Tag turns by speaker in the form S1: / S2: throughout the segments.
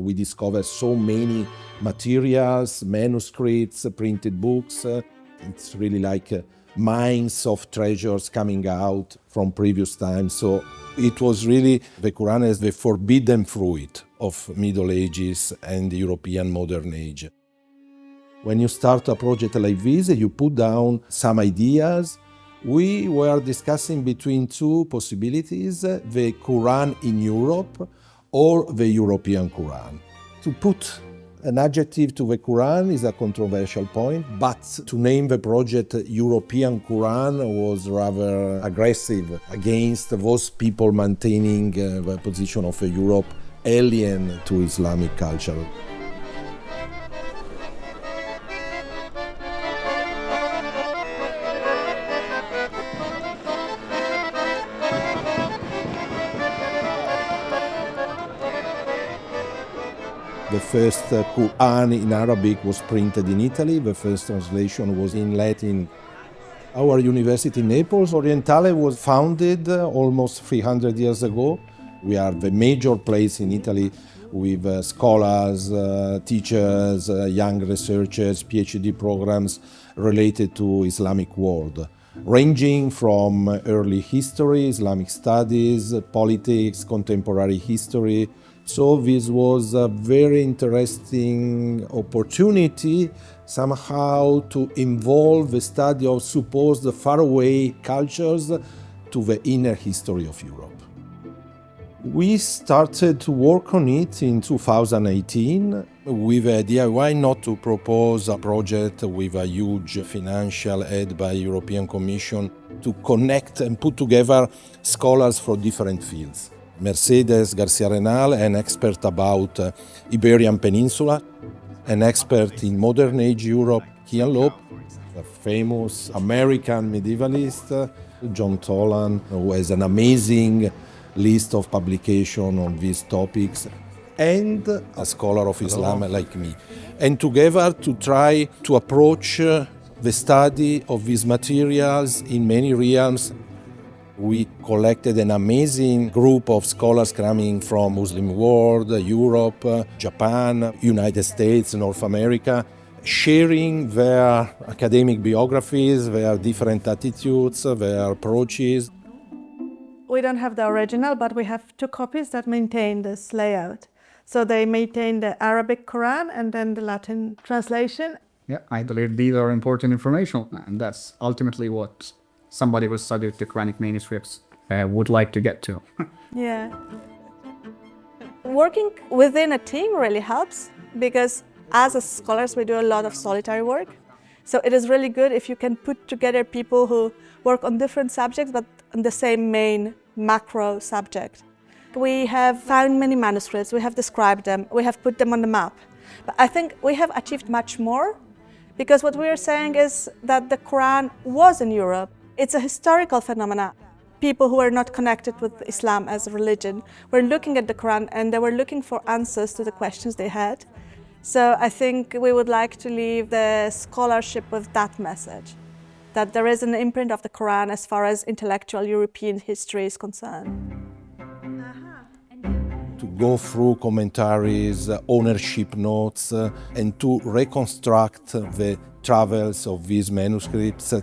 S1: We discovered so many materials, manuscripts, printed books. It's really like mines of treasures coming out from previous times. So it was really the Quran as the forbidden fruit of Middle Ages and the European modern age. When you start a project like this, you put down some ideas. We were discussing between two possibilities, the Quran in Europe or the European Quran. To put an adjective to the Quran is a controversial point, but to name the project European Quran was rather aggressive against those people maintaining the position of Europe alien to Islamic culture. The first Quran in Arabic was printed in Italy. The first translation was in Latin. Our university in Naples, Orientale, was founded almost 300 years ago. We are the major place in Italy with scholars, teachers, young researchers, PhD programs related to Islamic world, ranging from early history, Islamic studies, politics, contemporary history. So this was a very interesting opportunity somehow to involve the study of supposed faraway cultures to the inner history of Europe. We started to work on it in 2018 with the idea why not to propose a project with a huge financial aid by European Commission to connect and put together scholars from different fields. Mercedes Garcia Renal, an expert about Iberian Peninsula, an expert in modern age Europe, Kian Loeb, a famous American medievalist, John Tolan, who has an amazing list of publications on these topics, and a scholar of Islam like me. And together to try to approach the study of these materials in many realms. We collected an amazing group of scholars coming from Muslim world, Europe, Japan, United States, North America, sharing their academic biographies, their different attitudes, their approaches.
S2: We don't have the original, but we have two copies that maintain this layout. So they maintain the Arabic Quran and then the Latin translation.
S3: Yeah, I believe these are important information, and that's ultimately what somebody who studied the Quranic manuscripts would like to get to.
S2: Yeah. Working within a team really helps because as scholars we do a lot of solitary work. So it is really good if you can put together people who work on different subjects but on the same main macro subject. We have found many manuscripts, we have described them, we have put them on the map. But I think we have achieved much more because what we are saying is that the Quran was in Europe. It's a historical phenomenon. People who are not connected with Islam as a religion were looking at the Quran and they were looking for answers to the questions they had. So I think we would like to leave the scholarship with that message, that there is an imprint of the Quran as far as intellectual European history is concerned.
S1: To go through commentaries, ownership notes, and to reconstruct the travels of these manuscripts.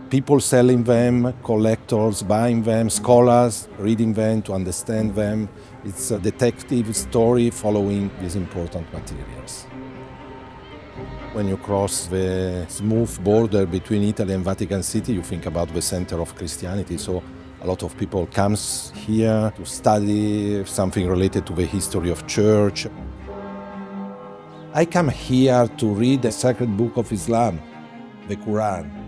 S1: People selling them, collectors buying them, scholars reading them to understand them. It's a detective story following these important materials. When you cross the smooth border between Italy and Vatican City, you think about the center of Christianity. So a lot of people comes here to study something related to the history of church. I come here to read the sacred book of Islam, the Quran.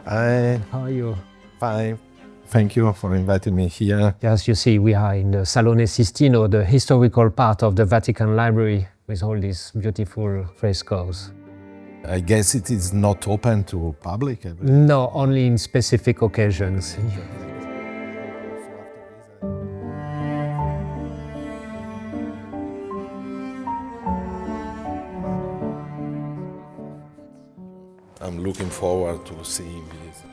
S1: Hi.
S4: How are you?
S1: Fine. Thank you for inviting me here.
S4: As you see, we are in the Salone Sistino, the historical part of the Vatican Library, with all these beautiful frescoes.
S1: I guess it is not open to public?
S4: No, only in specific occasions.
S1: I'm looking forward to seeing this.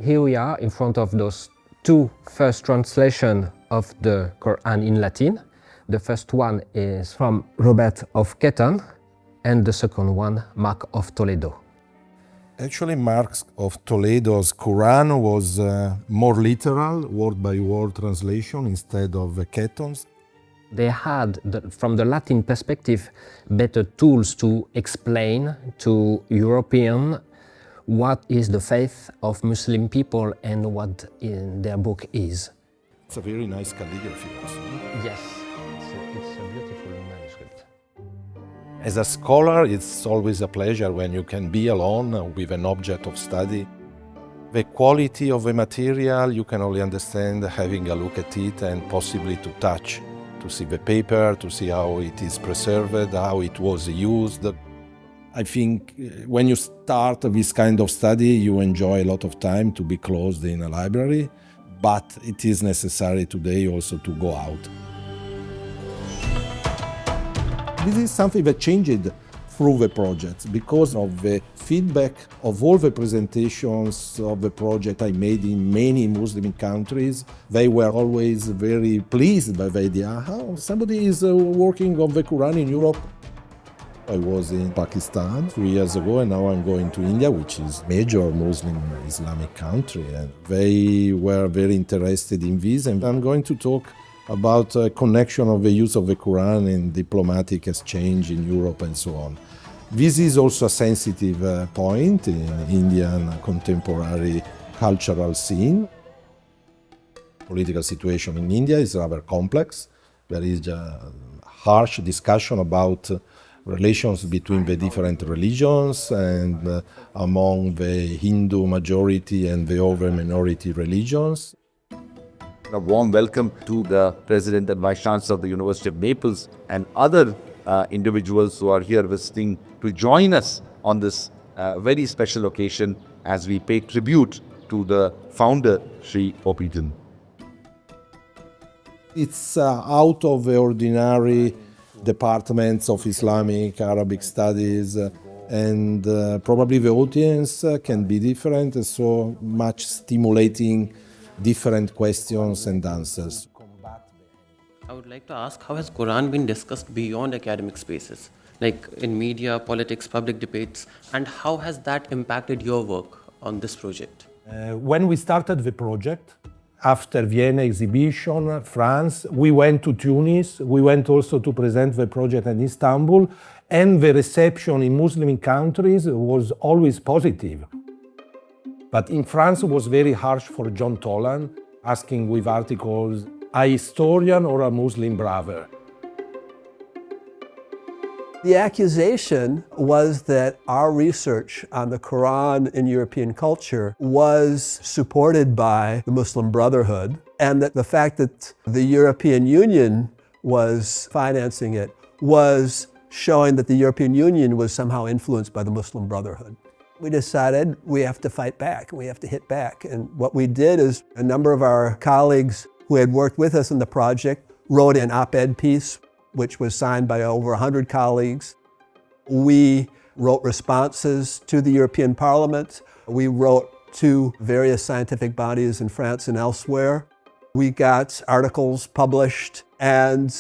S4: Here we are in front of those two first translations of the Quran in Latin. The first one is from Robert of Ketton, and the second one, Mark of Toledo.
S1: Actually, Mark of Toledo's Quran was more literal, word-by-word translation instead of Ketton's.
S4: They had, from the Latin perspective, better tools to explain to Europeans what is the faith of Muslim people and what in their book is.
S1: It's a very nice calligraphy also.
S4: Yes, it's a beautiful manuscript.
S1: As a scholar, it's always a pleasure when you can be alone with an object of study. The quality of the material you can only understand having a look at it and possibly to touch, to see the paper, to see how it is preserved, how it was used. I think when you start this kind of study, you enjoy a lot of time to be closed in a library, but it is necessary today also to go out. This is something that changed through the project because of the feedback of all the presentations of the project I made in many Muslim countries. They were always very pleased by the idea, how somebody is working on the Quran in Europe. I was in Pakistan 3 years ago and now I'm going to India, which is a major Muslim Islamic country. And they were very interested in this, and I'm going to talk about a connection of the use of the Quran in diplomatic exchange in Europe and so on. This is also a sensitive point in Indian contemporary cultural scene. Political situation in India is rather complex. There is a harsh discussion about relations between the different religions and among the Hindu majority and the other minority religions.
S5: A warm welcome to the President and Vice Chancellor of the University of Naples and other individuals who are here visiting to join us on this very special occasion as we pay tribute to the founder, Sri Opijan.
S1: It's out of the ordinary departments of Islamic, Arabic studies, and probably the audience can be different, and so much stimulating different questions and answers.
S6: I would like to ask, how has Quran been discussed beyond academic spaces, like in media, politics, public debates, and how has that impacted your work on this project?
S1: When we started the project, after Vienna exhibition, France, we went to Tunis, we went also to present the project in Istanbul, and the reception in Muslim countries was always positive. But in France it was very harsh for John Toland, asking with articles, a historian or a Muslim brother?
S7: The accusation was that our research on the Quran in European culture was supported by the Muslim Brotherhood, and that the fact that the European Union was financing it was showing that the European Union was somehow influenced by the Muslim Brotherhood. We decided we have to fight back, we have to hit back. And what we did is a number of our colleagues who had worked with us in the project wrote an op-ed piece which was signed by over 100 colleagues. We wrote responses to the European Parliament. We wrote to various scientific bodies in France and elsewhere. We got articles published, and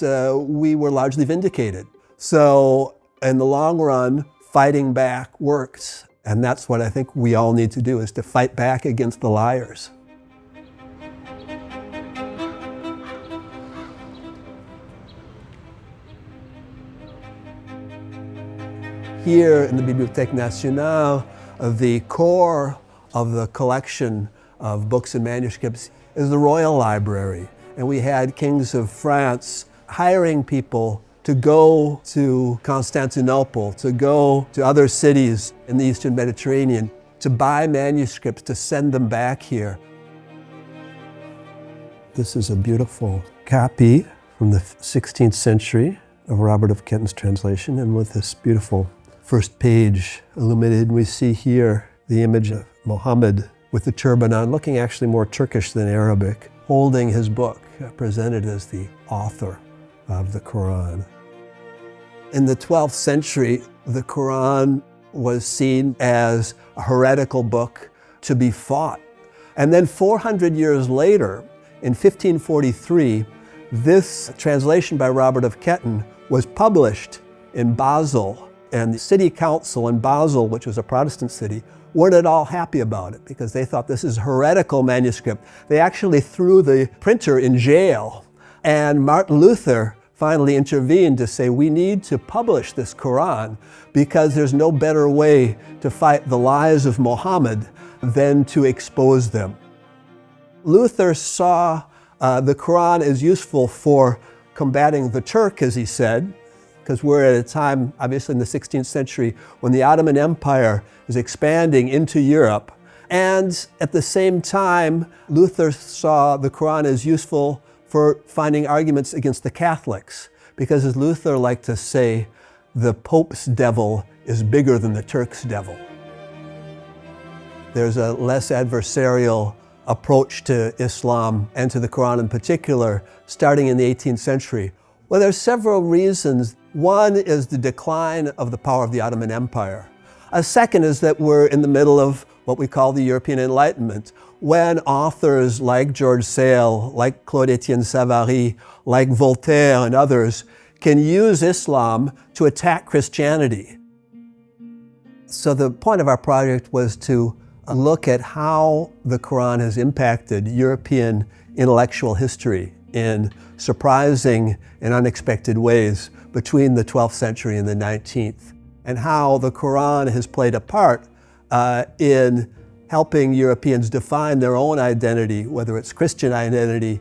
S7: we were largely vindicated. So in the long run, fighting back works. And that's what I think we all need to do, is to fight back against the liars. Here in the Bibliothèque Nationale, the core of the collection of books and manuscripts is the Royal Library. And we had kings of France hiring people to go to Constantinople, to go to other cities in the Eastern Mediterranean, to buy manuscripts, to send them back here. This is a beautiful copy from the 16th century of Robert of Ketton's translation, and with this beautiful first page illuminated, we see here the image of Muhammad with the turban on, looking actually more Turkish than Arabic, holding his book, presented as the author of the Quran. In the 12th century, the Quran was seen as a heretical book to be fought. And then 400 years later, in 1543, this translation by Robert of Ketton was published in Basel. And the city council in Basel, which was a Protestant city, weren't at all happy about it because they thought this is heretical manuscript. They actually threw the printer in jail. And Martin Luther finally intervened to say, we need to publish this Quran because there's no better way to fight the lies of Muhammad than to expose them. Luther saw the Quran as useful for combating the Turk, as he said, because we're at a time, obviously in the 16th century, when the Ottoman Empire is expanding into Europe. And at the same time, Luther saw the Quran as useful for finding arguments against the Catholics, because as Luther liked to say, the Pope's devil is bigger than the Turk's devil. There's a less adversarial approach to Islam and to the Quran in particular, starting in the 18th century. Well, there's several reasons. One is the decline of the power of the Ottoman Empire. A second is that we're in the middle of what we call the European Enlightenment, when authors like George Sale, like Claude-Étienne Savary, like Voltaire and others can use Islam to attack Christianity. So the point of our project was to look at how the Quran has impacted European intellectual history in surprising and unexpected ways between the 12th century and the 19th, and how the Quran has played a part in helping Europeans define their own identity, whether it's Christian identity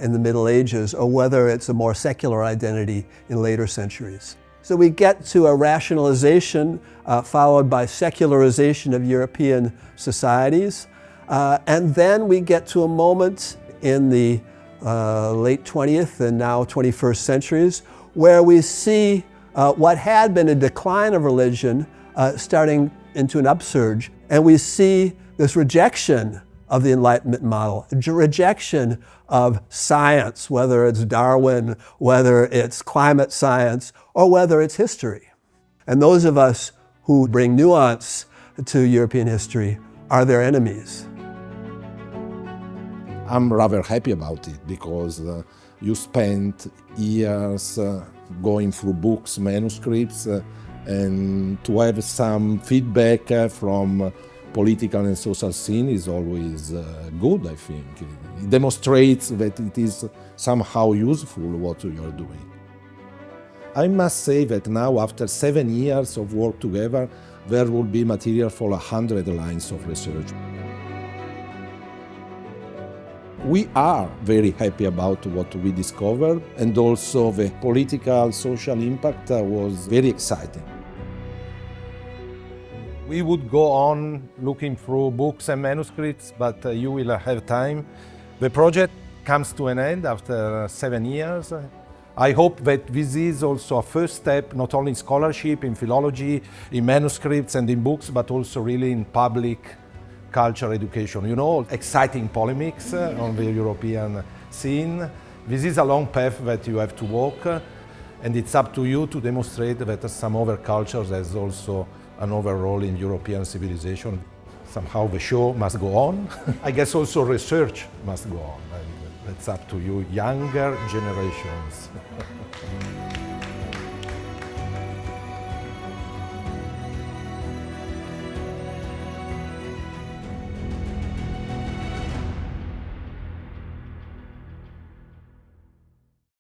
S7: in the Middle Ages or whether it's a more secular identity in later centuries. So we get to a rationalization followed by secularization of European societies. And then we get to a moment in the late 20th and now 21st centuries where we see what had been a decline of religion starting into an upsurge. And we see this rejection of the Enlightenment model, rejection of science, whether it's Darwin, whether it's climate science, or whether it's history. And those of us who bring nuance to European history are their enemies.
S1: I'm rather happy about it because you spent years going through books, manuscripts, and to have some feedback from political and social scene is always good, I think. It demonstrates that it is somehow useful what you are doing. I must say that now, after 7 years of work together, there will be material for 100 lines of research. We are very happy about what we discovered, and also the political, social impact was very exciting. We would go on looking through books and manuscripts, but you will have time. The project comes to an end after 7 years. I hope that this is also a first step, not only in scholarship, in philology, in manuscripts and in books, but also really in public culture education. You know, exciting polemics on the European scene. This is a long path that you have to walk, and it's up to you to demonstrate that some other cultures has also another role in European civilization. Somehow the show must go on. I guess also research must go on. And it's up to you, younger generations.